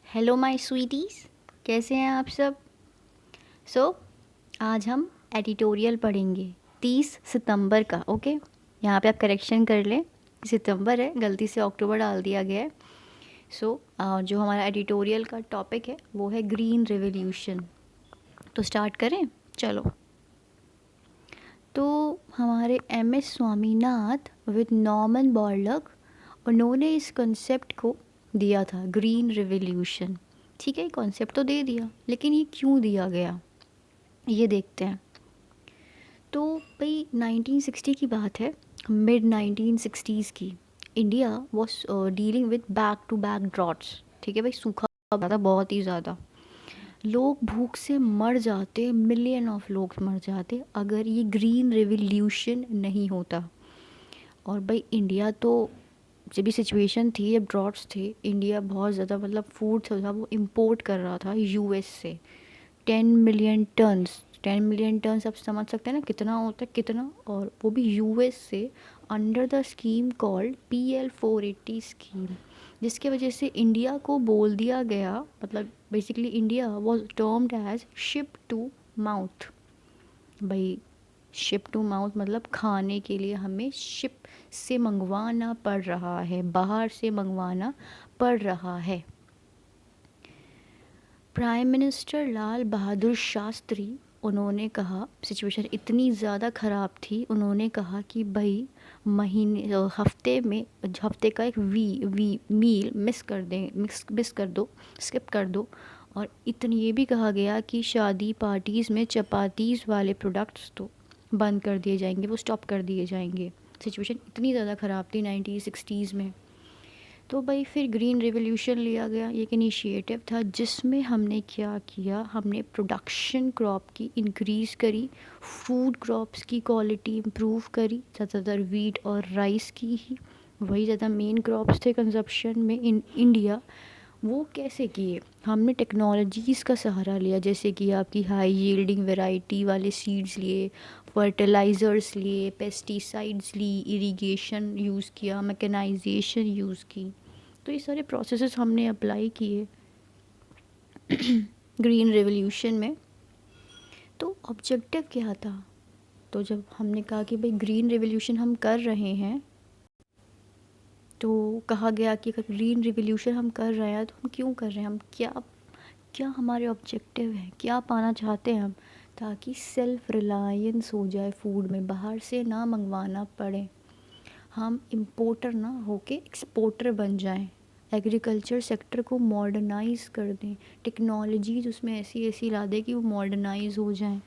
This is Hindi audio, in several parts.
हेलो माय स्वीटीज़, कैसे हैं आप सब। आज हम एडिटोरियल पढ़ेंगे 30 सितंबर का। ओके, यहाँ पे आप करेक्शन कर लें, सितंबर है, गलती से अक्टूबर डाल दिया गया है। जो हमारा एडिटोरियल का टॉपिक है वो है ग्रीन रेवोल्यूशन। तो स्टार्ट करें, चलो। तो हमारे M S Swaminath with Norman Borlaug, उन्होंने इस कंसेप्ट को दिया था, ग्रीन रेवोल्यूशन। ठीक है, कॉन्सेप्ट तो दे दिया, लेकिन ये क्यों दिया गया ये देखते हैं। तो भाई 1960 की बात है, मिड 1960s की। India was dealing with back to back droughts. ठीक है भाई, सूखा था बहुत ही ज़्यादा। लोग भूख से मर जाते, मिलियन ऑफ लोग मर जाते अगर ये ग्रीन रेवोल्यूशन नहीं होता। और भाई इंडिया तो जब भी सिचुएशन थी, जब ड्रॉट्स थे, इंडिया बहुत ज़्यादा मतलब फूड था वो इंपोर्ट कर रहा था यूएस से। 10 मिलियन टन्स, 10 मिलियन टन्स आप समझ सकते हैं ना कितना होता है, कितना। और वो भी यूएस से, under the scheme called PL480 scheme, जिसके वजह से इंडिया को बोल दिया गया, मतलब basically India was termed as ship to mouth. भाई शिप टू माउथ मतलब खाने के लिए हमें शिप से मंगवाना पड़ रहा है, बाहर से मंगवाना पड़ रहा है। प्राइम मिनिस्टर लाल बहादुर शास्त्री, उन्होंने कहा, सिचुएशन इतनी ज़्यादा ख़राब थी, उन्होंने कहा कि भाई हफ्ते में, हफ्ते का एक वी मील मिस कर दें, मिस कर दो, स्किप कर दो। और इतनी ये भी कहा गया कि शादी पार्टीज़ में चपातीज़ वाले प्रोडक्ट्स तो बंद कर दिए जाएंगे, वो स्टॉप कर दिए जाएंगे। सिचुएशन इतनी ज़्यादा ख़राब थी 1960s में। तो भाई फिर ग्रीन रेवोल्यूशन लिया गया, ये एक इनिशिएटिव था जिसमें हमने क्या किया, हमने प्रोडक्शन क्रॉप की इंक्रीज़ करी, फूड क्रॉप्स की क्वालिटी इम्प्रूव करी, ज़्यादातर वीट और राइस की ही, वही ज़्यादा मेन क्रॉप्स थे कंजप्शन में इन इंडिया। वो कैसे किए, हमने टेक्नोलॉजीज़ का सहारा लिया, जैसे कि आपकी हाई यील्डिंग वैरायटी वाले सीड्स लिए, फर्टिलाइज़र्स लिए, पेस्टिसाइड्स ली, इरिगेशन यूज़ किया, मैकेनाइजेशन यूज़ की। तो ये सारे प्रोसेसेस हमने अप्लाई किए ग्रीन रेवोल्यूशन में। तो ऑब्जेक्टिव क्या था, तो जब हमने कहा कि भाई ग्रीन रेवोल्यूशन हम कर रहे हैं, तो कहा गया कि अगर ग्रीन रिवॉल्यूशन हम कर रहे हैं तो हम क्यों कर रहे हैं, हम क्या क्या हमारे ऑब्जेक्टिव है, क्या पाना चाहते हैं हम, ताकि सेल्फ रिलायंस हो जाए फूड में, बाहर से ना मंगवाना पड़े, हम इम्पोर्टर ना होके एक्सपोर्टर बन जाएं, एग्रीकल्चर सेक्टर को मॉडर्नाइज कर दें, टेक्नोलॉजीज उसमें ऐसी ऐसी ला दें कि वो मॉडर्नाइज हो जाएं,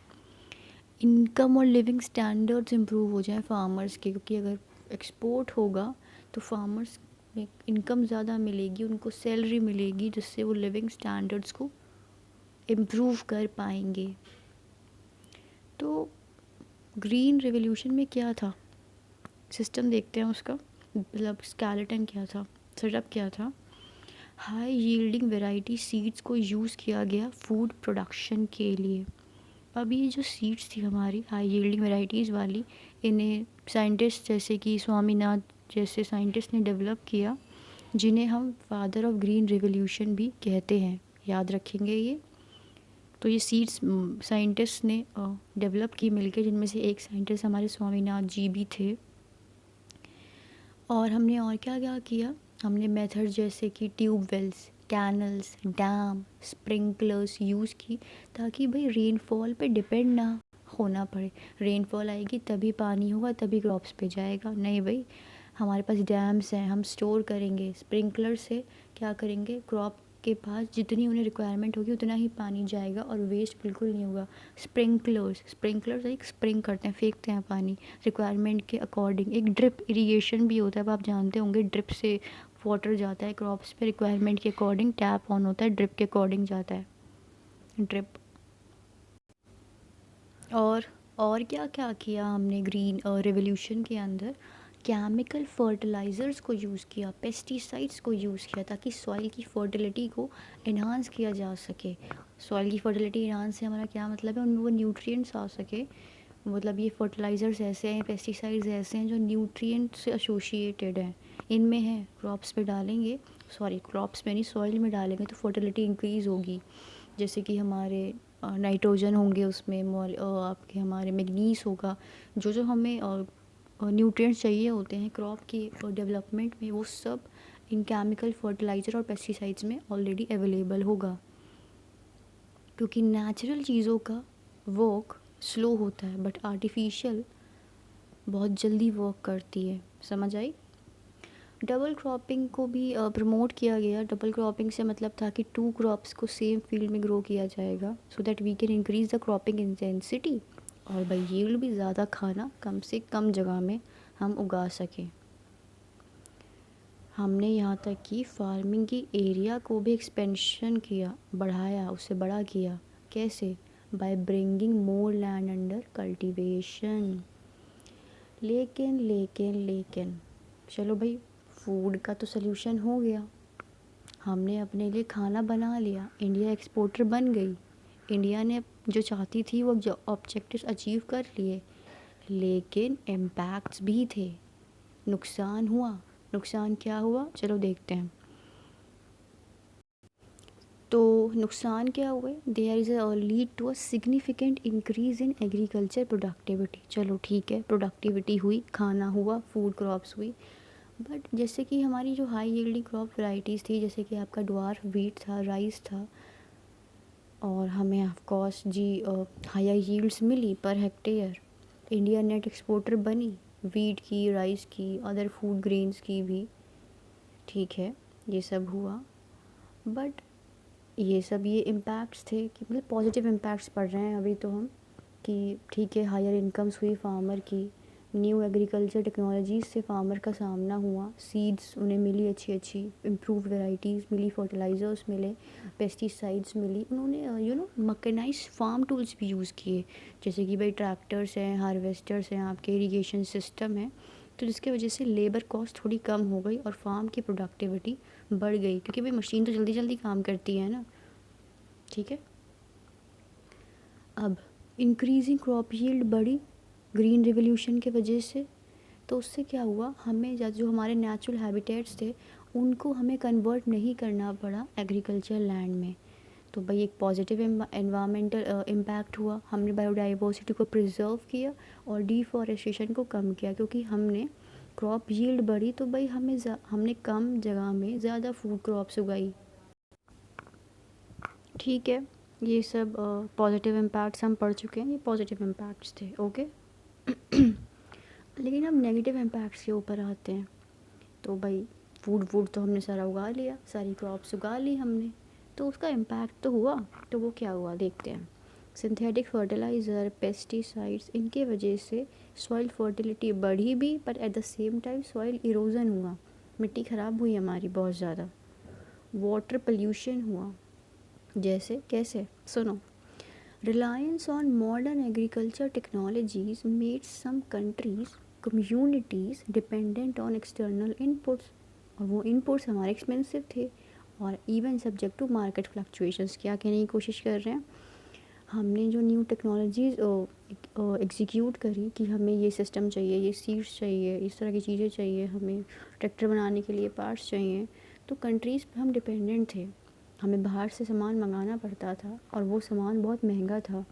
इनकम और लिविंग स्टैंडर्ड्स इम्प्रूव हो जाएं फार्मर्स के, क्योंकि अगर एक्सपोर्ट होगा तो फार्मर्स में इनकम ज़्यादा मिलेगी, उनको सैलरी मिलेगी, जिससे वो लिविंग स्टैंडर्ड्स को इम्प्रूव कर पाएंगे। तो ग्रीन रेवोल्यूशन में क्या था, सिस्टम देखते हैं उसका, मतलब स्केलेटन क्या था, सेटअप क्या था। हाई यील्डिंग वैरायटी सीड्स को यूज़ किया गया फूड प्रोडक्शन के लिए। अब ये जो सीड्स थी हमारी हाई यील्डिंग वैरायटीज़ वाली, इन्हें साइंटिस्ट जैसे कि स्वामीनाथ जैसे साइंटिस्ट ने डेवलप किया, जिन्हें हम फादर ऑफ ग्रीन रिवॉल्यूशन भी कहते हैं, याद रखेंगे ये। तो ये सीड्स साइंटिस्ट ने डेवलप की मिलके, जिनमें से एक साइंटिस्ट हमारे स्वामीनाथ जी भी थे। और हमने और क्या क्या किया, हमने मेथड जैसे कि tube wells, canals, dam, sprinklers use की, ताकि भाई रेनफॉल पे डिपेंड ना होना पड़े। रेनफॉल आएगी तभी पानी होगा, तभी क्रॉप्स पे जाएगा, नहीं भाई हमारे पास डैम्स हैं, हम स्टोर करेंगे। स्प्रिंकलर से क्या करेंगे, क्रॉप के पास जितनी उन्हें रिक्वायरमेंट होगी उतना ही पानी जाएगा और वेस्ट बिल्कुल नहीं होगा। स्प्रिंकलर्स एक स्प्रिंग करते हैं, फेंकते हैं पानी रिक्वायरमेंट के अकॉर्डिंग। एक ड्रिप इरिगेशन भी होता है, अब आप जानते होंगे, ड्रिप से वाटर जाता है क्रॉप्स पे रिक्वायरमेंट के अकॉर्डिंग, टैप ऑन होता है, ड्रिप के अकॉर्डिंग जाता है ड्रिप। और और क्या क्या किया हमने ग्रीन रेवोल्यूशन के अंदर, केमिकल फर्टिलाइज़र्स को यूज़ किया, पेस्टिसाइड्स को यूज़ किया, ताकि सॉइल की फर्टिलिटी को इन्हांस किया जा सके। सॉइल की फर्टिलिटी इन्हांस से हमारा क्या मतलब है, उनमें वो न्यूट्रिएंट्स आ सके। मतलब ये फर्टिलाइज़र्स ऐसे हैं, पेस्टिसाइड्स ऐसे हैं जो न्यूट्रिएंट से एसोसिएटेड हैं, इनमें है, क्रॉप्स पे डालेंगे सॉरी क्रॉप्स में नहीं, सॉइल में डालेंगे तो फर्टिलिटी इंक्रीज़ होगी। जैसे कि हमारे नाइट्रोजन होंगे उसमें, आपके हमारे मैग्नीज होगा, जो जो हमें न्यूट्रिएंट्स चाहिए होते हैं क्रॉप की डेवलपमेंट में, वो सब इन केमिकल फर्टिलाइज़र और पेस्टिसाइड्स में ऑलरेडी अवेलेबल होगा। क्योंकि नेचुरल चीज़ों का वर्क स्लो होता है बट आर्टिफिशियल बहुत जल्दी वर्क करती है। समझ आई? डबल क्रॉपिंग को भी प्रमोट किया गया। डबल क्रॉपिंग से मतलब था कि 2 क्रॉप्स को सेम फील्ड में ग्रो किया जाएगा so that we can increase the cropping intensity और बाई यील्ड भी ज़्यादा खाना कम से कम जगह में हम उगा सकें। हमने यहाँ तक कि फार्मिंग की एरिया को भी एक्सपेंशन किया, बढ़ाया, उसे बड़ा किया। कैसे? By bringing more land under cultivation. लेकिन चलो भाई, फूड का तो सल्यूशन हो गया, हमने अपने लिए खाना बना लिया, इंडिया एक्सपोर्टर बन गई, इंडिया ने जो चाहती थी वो ऑब्जेक्टिव्स अचीव कर लिए। लेकिन इम्पैक्ट्स भी थे, नुकसान हुआ। नुकसान क्या हुआ, चलो देखते हैं। तो नुकसान क्या हुए? There is a lead to a significant increase in agriculture productivity. चलो ठीक है, प्रोडक्टिविटी हुई, खाना हुआ, फूड क्रॉप्स हुई। बट जैसे कि हमारी जो हाई यील्डिंग क्रॉप वैराइटीज़ थी, जैसे कि आपका ड्वार्फ वीट था, राइस था, और हमें ऑफ कोर्स जी हायर यील्ड्स मिली per hectare. India net exporter बनी वीट की, राइस की, अदर फूड ग्रेन्स की भी। ठीक है, ये सब हुआ, बट ये सब ये इम्पैक्ट्स थे कि मतलब पॉजिटिव इम्पैक्ट्स पड़ रहे हैं अभी तो हम, कि ठीक है हायर इनकम्स हुई फार्मर की, न्यू एग्रीकल्चर टेक्नोलॉजीज़ से फार्मर का सामना हुआ, सीड्स उन्हें मिली अच्छी अच्छी, इम्प्रूव वैराइटीज़ मिली, फर्टिलाइज़र्स मिले, पेस्टिसाइड्स मिली, उन्होंने मकनाइज फार्म टूल्स भी यूज़ किए, जैसे कि भाई ट्रैक्टर्स हैं, हार्वेस्टर्स हैं, आपके इरीगेशन सिस्टम है, तो जिसकी वजह से लेबर कॉस्ट थोड़ी कम हो गई और फार्म की प्रोडक्टिविटी बढ़ गई, क्योंकि भाई मशीन तो जल्दी जल्दी काम करती है ना। ठीक है, अब इंक्रीजिंग क्रॉप यील्ड बढ़ी ग्रीन रिवोल्यूशन के वजह से, तो उससे क्या हुआ, हमें जो हमारे नेचुरल हैबिटेट्स थे उनको हमें कन्वर्ट नहीं करना पड़ा एग्रीकल्चर लैंड में। तो भाई एक पॉजिटिव एनवायरमेंटल इम्पैक्ट हुआ, हमने बायोडाइवर्सिटी को प्रिजर्व किया और डिफॉरेस्टेशन को कम किया, क्योंकि हमने क्रॉप यील्ड बढ़ी तो भाई हमने कम जगह में ज़्यादा फूड क्रॉप्स उगाई। ठीक है, ये सब पॉजिटिव इम्पैक्ट्स हम पढ़ चुके हैं, ये पॉजिटिव इम्पैक्ट्स थे। ओके लेकिन अब नेगेटिव इम्पैक्ट्स के ऊपर आते हैं। तो भाई फूड तो हमने सारा उगा लिया, सारी क्रॉप्स उगा ली हमने, तो उसका इम्पैक्ट तो हुआ। तो वो क्या हुआ देखते हैं। सिंथेटिक फर्टिलाइज़र, पेस्टिसाइड्स, इनके वजह से सॉइल फर्टिलिटी बढ़ी भी, पर at the same time soil erosion हुआ, मिट्टी ख़राब हुई हमारी बहुत ज़्यादा। वाटर पोल्यूशन हुआ, जैसे कैसे, सुनो। Reliance on modern agriculture technologies made some countries communities dependent on external inputs, और वो इनपुट्स हमारे एक्सपेंसिव थे और even subject to market fluctuations. क्या कहने की कोशिश कर रहे हैं, हमने जो न्यू टेक्नोलॉजीज़ एग्जीक्यूट करी कि हमें ये सिस्टम चाहिए, ये सीड्स चाहिए, इस तरह की चीज़ें चाहिए, हमें ट्रैक्टर बनाने के लिए पार्ट्स चाहिए, तो कंट्रीज़ पे हम डिपेंडेंट थे, हमें बाहर से सामान मंगाना पड़ता था और वो सामान बहुत महंगा था,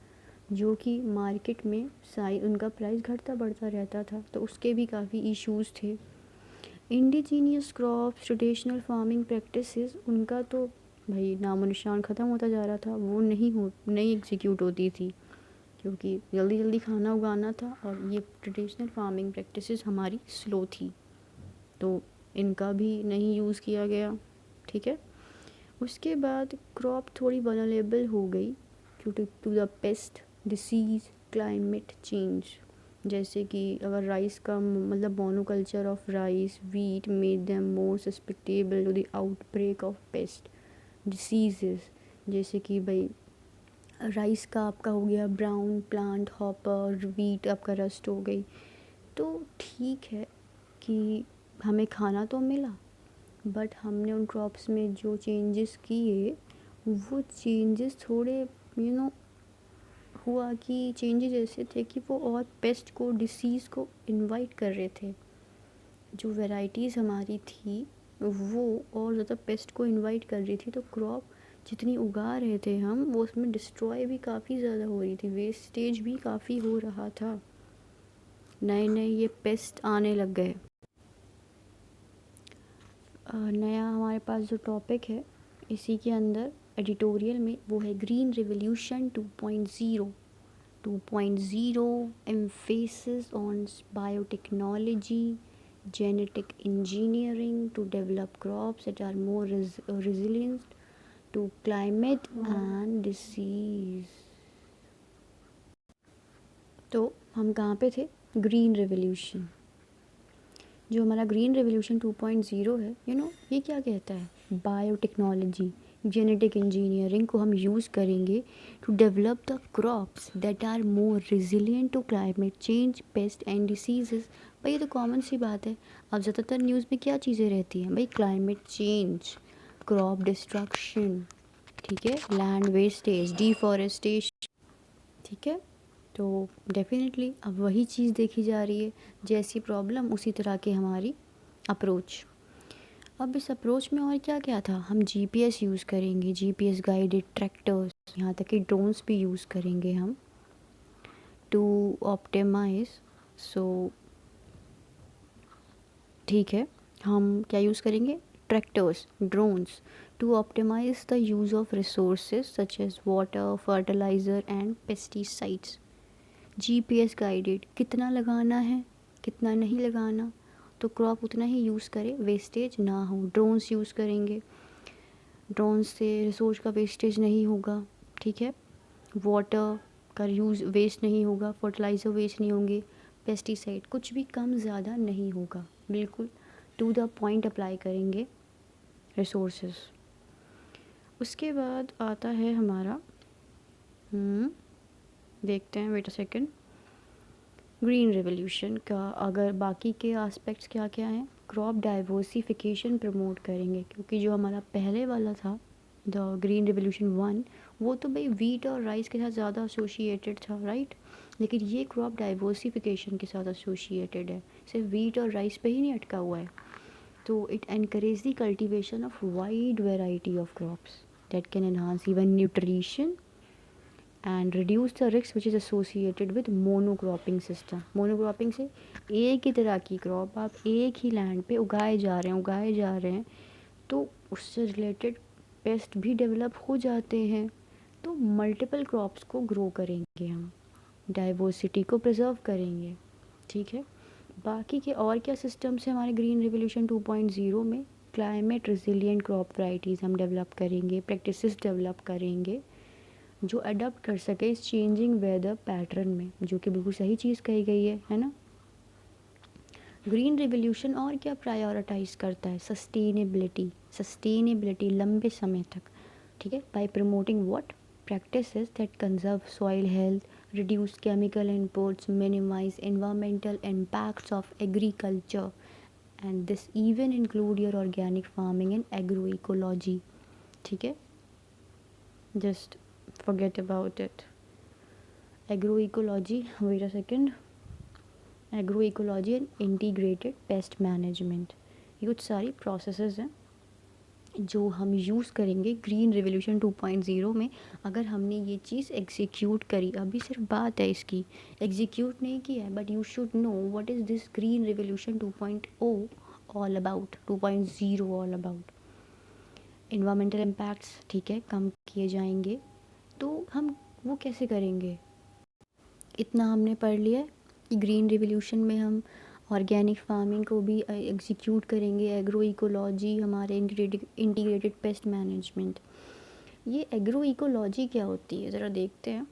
जो कि मार्केट में उनका प्राइस घटता बढ़ता रहता था, तो उसके भी काफ़ी इश्यूज़ थे। Indigenous crops, traditional farming practices, उनका तो भाई नामो निशान ख़त्म होता जा रहा था, वो नहीं एग्जीक्यूट होती थी, क्योंकि जल्दी जल्दी खाना उगाना था और ये ट्रेडिशनल फार्मिंग प्रैक्टिसेस हमारी स्लो थी, तो इनका भी नहीं यूज़ किया गया। ठीक है, उसके बाद क्रॉप थोड़ी वनरेबल हो गई to the pest, disease, climate change. जैसे कि अगर राइस का मतलब monoculture of rice wheat made them more susceptible to the outbreak of pest diseases. जैसे कि भाई राइस का आपका हो गया ब्राउन प्लांट हॉपर, वीट आपका रस्ट हो गई, तो ठीक है कि हमें खाना तो मिला, बट हमने उन क्रॉप्स में जो चेंजेस किए वो चेंजेस थोड़े हुआ कि चेंजेस ऐसे थे कि वो और पेस्ट को, डिसीज़ को इनवाइट कर रहे थे। जो वैराइटीज़ हमारी थी वो और ज़्यादा पेस्ट को इनवाइट कर रही थी, तो क्रॉप जितनी उगा रहे थे हम वो उसमें डिस्ट्रॉय भी काफ़ी ज़्यादा हो रही थी, वेस्टेज भी काफ़ी हो रहा था, नए नए ये पेस्ट आने लग गए। नया हमारे पास जो टॉपिक है इसी के अंदर एडिटोरियल में वो है green revolution 2.0। 2.0 emphasis on biotechnology, genetic engineering to develop crops that are more resilient to climate and disease। तो हम कहाँ पे थे? Green revolution. जो हमारा ग्रीन रेवोल्यूशन 2.0 है, ये क्या कहता है? बायोटेक्नोलॉजी, जेनेटिक इंजीनियरिंग को हम यूज़ करेंगे to develop the crops that are more resilient to climate change, pest and diseases. भाई ये तो कॉमन सी बात है। अब ज़्यादातर न्यूज़ में क्या चीज़ें रहती हैं भाई? क्लाइमेट चेंज, क्रॉप डिस्ट्रक्शन, ठीक है, लैंड वेस्टेज, डिफॉरेस्टेशन, ठीक है। तो डेफिनेटली अब वही चीज़ देखी जा रही है, जैसी प्रॉब्लम उसी तरह की हमारी अप्रोच। अब इस अप्रोच में और क्या क्या था? हम जीपीएस यूज़ करेंगे, जीपीएस गाइडेड ट्रैक्टर्स, यहाँ तक कि ड्रोन्स भी यूज़ करेंगे हम टू ऑप्टिमाइज। सो ठीक है, हम क्या यूज़ करेंगे? Tractors, drones to optimise the use of resources such as water, fertiliser and pesticides. GPS guided, कितना लगाना है कितना नहीं लगाना, तो क्रॉप उतना ही यूज़ करे, वेस्टेज ना हो। ड्रोन्स यूज़ करेंगे, ड्रोन से रिसोर्स का वेस्टेज नहीं होगा, ठीक है। वाटर का यूज़ वेस्ट नहीं होगा, फर्टिलाइज़र वेस्ट नहीं होंगे, पेस्टिसाइड कुछ भी कम ज़्यादा नहीं होगा, बिल्कुल टू द पॉइंट अप्लाई करेंगे रिसोर्सेज। उसके बाद आता है हमारा देखते हैं, wait a second, green revolution का अगर बाकी के एस्पेक्ट्स क्या क्या हैं? क्रॉप डाइवर्सिफिकेशन प्रमोट करेंगे, क्योंकि जो हमारा पहले वाला था द ग्रीन रेवोल्यूशन 1, वो तो भाई वीट और राइस के साथ ज़्यादा एसोसिएटेड था, राइट। लेकिन ये क्रॉप डाइवर्सिफिकेशन के साथ एसोसिएटेड है, सिर्फ वीट और राइस पे ही नहीं अटका हुआ है। तो it encourage the cultivation of wide variety of crops that can enhance even nutrition and reduce the risk which is associated with monocropping system. Monocropping से एक ही तरह की क्रॉप आप एक ही लैंड पे उगाए जा रहे हैं, तो उससे रिलेटेड पेस्ट भी डेवलप हो जाते हैं, तो मल्टीपल क्रॉप्स को ग्रो करेंगे हम, डाइवर्सिटी को प्रिजर्व करेंगे, ठीक है। बाकी के और क्या सिस्टम्स हैं हमारे ग्रीन रिवोल्यूशन 2.0 में? क्लाइमेट रिजिलियंट क्रॉप वैराइटीज़ हम डेवलप करेंगे, प्रैक्टिसेस डेवलप करेंगे जो अडॉप्ट कर सके इस चेंजिंग वेदर पैटर्न में, जो कि बिल्कुल सही चीज़ कही गई है ना। ग्रीन रिवोल्यूशन और क्या प्रायोरिटाइज करता है? सस्टेनेबिलिटी, सस्टेनेबिलिटी लंबे समय तक, ठीक है, by promoting what? Practices that conserve soil health, reduce chemical inputs, minimise environmental impacts of agriculture, and this even include your organic farming and agro ecology, ठीक है। Just forget about it. Agroecology, wait a second, agroecology and integrated pest management, ये कुछ सारी प्रोसेसेस हैं जो हम यूज़ करेंगे ग्रीन रिवोल्यूशन 2.0 में। अगर हमने ये चीज़ एग्जीक्यूट करी, अभी सिर्फ बात है इसकी, एग्जीक्यूट नहीं किया है, but you should know what is this green revolution 2.0 all about, 2.0 all about. Environmental impacts, ठीक है, कम किए जाएंगे, तो हम वो कैसे करेंगे? इतना हमने पढ़ लिया है कि ग्रीन रिवोल्यूशन में हम ऑर्गेनिक फार्मिंग को भी एग्जीक्यूट करेंगे, एग्रो इकोलॉजी, हमारे इंटीग्रेटेड पेस्ट मैनेजमेंट। ये एग्रो इकोलॉजी क्या होती है ज़रा देखते हैं।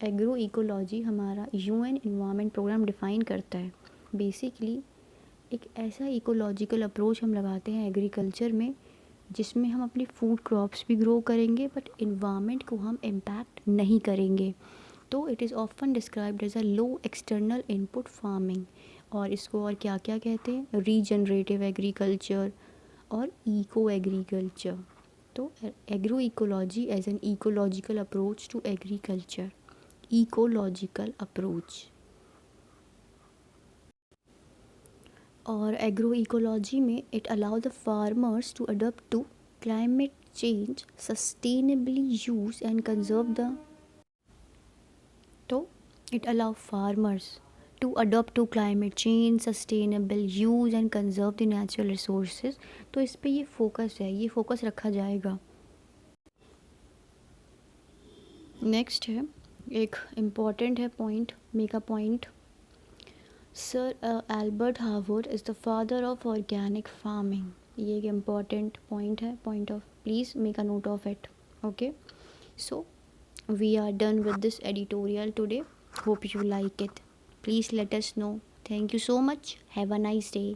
एग्रो इकोलॉजी हमारा यूएन एनवायरनमेंट प्रोग्राम डिफ़ाइन करता है। बेसिकली एक ऐसा इकोलॉजिकल अप्रोच हम लगाते हैं एग्रीकल्चर में जिसमें हम अपनी फूड क्रॉप्स भी ग्रो करेंगे बट इन्वामेंट को हम इम्पैक्ट नहीं करेंगे। तो it is often described as a low external input farming, और इसको और क्या क्या कहते हैं? रीजनरेटिव एग्रीकल्चर और इको एग्रीकल्चर। तो agro ecology as an ecological approach to agriculture, ecological approach. और एग्रो इकोलॉजी में it allow the farmers to adopt to climate change, sustainably use and conserve the, तो it allow farmers to adopt to climate change, sustainable use and conserve the natural resources. तो इस पे ये फोकस है, ये फोकस रखा जाएगा। नेक्स्ट है, एक इम्पॉर्टेंट है point, make a point. Sir Albert Harvard is the father of organic farming. ये एक इम्पॉर्टेंट पॉइंट है, point of, please make a note of it. Okay, so we are done with this editorial today. Hope you like it. Please let us know. Thank you so much. Have a nice day.